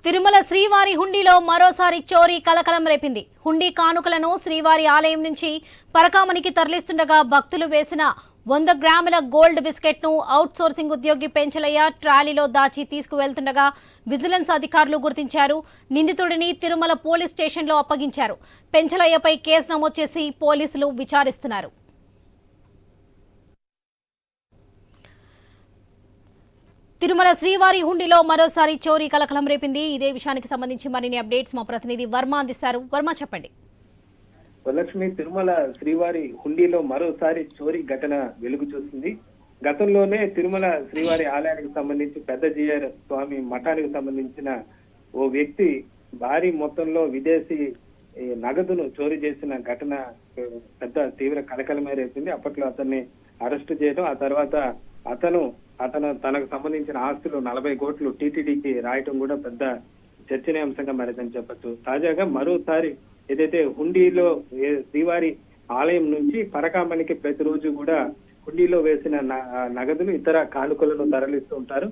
తిరుమల శ్రీవారి హుండీలో మరోసారి చోరీ కలకలం రేపింది. హుండీ కానుకలను శ్రీవారి ఆలయం నుంచి పరకామణికి తరలిస్తుండగా భక్తులు వేసిన 100 గ్రాముల గోల్డ్ బిస్కెట్ ను అవుట్ సోర్సింగ్ ఉద్యోగి పెంచలయ్య ట్రాలీలో దాచి తీసుకువెళ్తుండగా విజిలెన్స్ అధికారులు గుర్తించారు. నిందితుడిని తిరుమల పోలీస్ స్టేషన్లో అప్పగించారు. పెంచలయ్యపై కేసు నమోదు చేసి పోలీసులు విచారిస్తున్నారు. తిరుమల శ్రీవారి హుండీలో మరోసారి చోరీ కలకలం రేపింది. ఇదే విషయానికి సంబంధించి మరిన్ని అప్డేట్స్ మా ప్రతినిధి వర్మ అందిస్తారు. వర్మ, చెప్పండి. వరలక్ష్మి, తిరుమల శ్రీవారి హుండీలో మరోసారి చోరీ ఘటన వెలుగు చూసింది. గతంలోనే తిరుమల శ్రీవారి ఆలయానికి సంబంధించి పెద్ద జీఆర్ స్వామి మఠానికి సంబంధించిన ఓ వ్యక్తి భారీ మొత్తంలో విదేశీ నగదును చోరీ చేసిన ఘటన పెద్ద తీవ్ర కలకలమే రేపింది. అప్పట్లో అతన్ని అరెస్టు చేయడం, ఆ తర్వాత అతను తనకు సంబంధించిన ఆస్తులు 40 కోట్లు టీటీడీకి రాయటం కూడా పెద్ద చర్చనీయాంశంగా మారిందని చెప్పచ్చు. తాజాగా మరోసారి ఏదైతే హుండీలో శ్రీవారి ఆలయం నుంచి పరకామణికి ప్రతిరోజు కూడా హుండీలో వేసిన నగదులు ఇతర కానుకలను తరలిస్తూ ఉంటారు.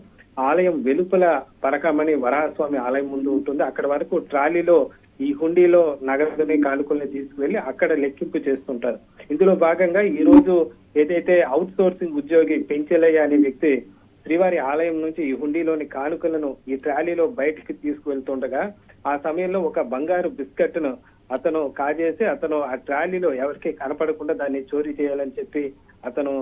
ఆలయం వెలుపల పరకామణి వరాహస్వామి ఆలయం ముందు ఉంటుంది. అక్కడ వరకు ట్రాలీలో ఈ హుండీలో నగదుని కానుకల్ని తీసుకువెళ్లి అక్కడ లెక్కింపు చేస్తుంటారు. ఇందులో భాగంగా ఈ రోజు ఏదైతే అవుట్ సోర్సింగ్ ఉద్యోగి పెంచలయ్య అనే వ్యక్తి శ్రీవారి ఆలయం నుంచి ఈ హుండీలోని కానుకలను ఈ ట్రాలీలో బయటికి తీసుకువెళ్తుండగా ఆ సమయంలో ఒక బంగారు బిస్కెట్ ను అతను కాజేసి ఆ ట్రాలీలో ఎవరికి కనపడకుండా దాన్ని చోరీ చేయాలని చెప్పి అతను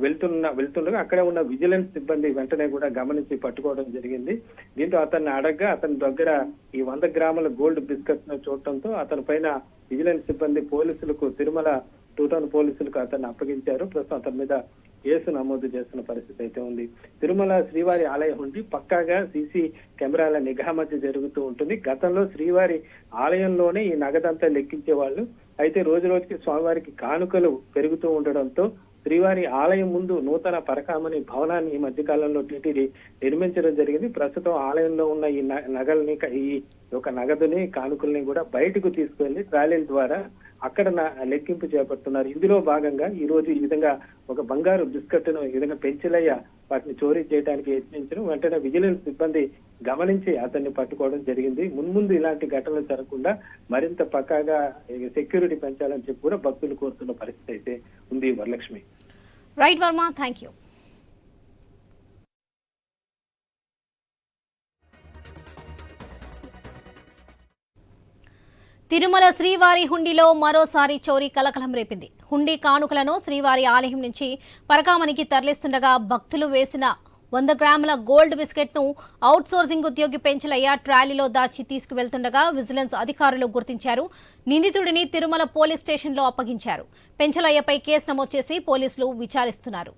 వెళ్తుండగా అక్కడే ఉన్న విజిలెన్స్ సిబ్బంది వెంటనే కూడా గమనించి పట్టుకోవడం జరిగింది. దీంతో అతన్ని అడగ్గా అతని దగ్గర ఈ 100 గ్రాముల గోల్డ్ బిస్కెట్ ను చూడటంతో అతని పైన విజిలెన్స్ సిబ్బంది పోలీసులకు, తిరుమల 2 టౌన్ పోలీసులకు అతన్ని అప్పగించారు. ప్రస్తుతం అతని మీద కేసు నమోదు చేస్తున్న పరిస్థితి అయితే ఉంది. తిరుమల శ్రీవారి ఆలయ హుండీ పక్కాగా సీసీ కెమెరాల నిఘా మధ్య జరుగుతూ ఉంటుంది. గతంలో శ్రీవారి ఆలయంలోనే ఈ నగదంతా లెక్కించే వాళ్ళు. అయితే రోజు రోజుకి స్వామివారికి కానుకలు పెరుగుతూ ఉండడంతో శ్రీవారి ఆలయం ముందు నూతన పరకామణి భవనాన్ని ఈ మధ్య కాలంలో టీటీడీ నిర్మించడం జరిగింది. ప్రస్తుతం ఆలయంలో ఉన్న ఈ నగల్ని, ఈ యొక్క నగదుని, కానుకల్ని కూడా బయటకు తీసుకువెళ్లి ట్రాలీల ద్వారా అక్కడ లెక్కింపు చేపడుతున్నారు. ఇందులో భాగంగా ఈ రోజు ఈ విధంగా ఒక బంగారు బిస్కెట్ ను ఈ విధంగా పెంచలయ్య వాటిని చోరీ చేయడానికి యత్నించడం వెంటనే విజిలెన్స్ సిబ్బంది గమనించి అతన్ని పట్టుకోవడం జరిగింది. మున్ముందు ఇలాంటి ఘటనలు జరగకుండా మరింత పక్కాగా సెక్యూరిటీ పెంచాలని చెప్పి కూడా భక్తులు కోరుతున్న పరిస్థితి అయితే ఉంది. Varalakshmi. Right Varma, thank you. Tirumala శ్రీవారి హుండీలో మరోసారి చోరీ కలకలం రేపింది. హుండీ కానుకలను శ్రీవారి ఆలయం నుంచి పరకామణికి తరలిస్తుండగా భక్తులు వేసిన 100 గ్రాముల గోల్డ్ బిస్కెట్ ను అవుట్ సోర్సింగ్ ఉద్యోగి పెంచలయ్య ట్రాలీలో దాచి తీసుకువెళ్తుండగా విజిలెన్స్ అధికారులు గుర్తించారు. నిందితుడిని తిరుమల పోలీస్ స్టేషన్లో అప్పగించారు. పెంచలయ్యపై కేసు నమోదు చేసి పోలీసులు విచారిస్తున్నారు.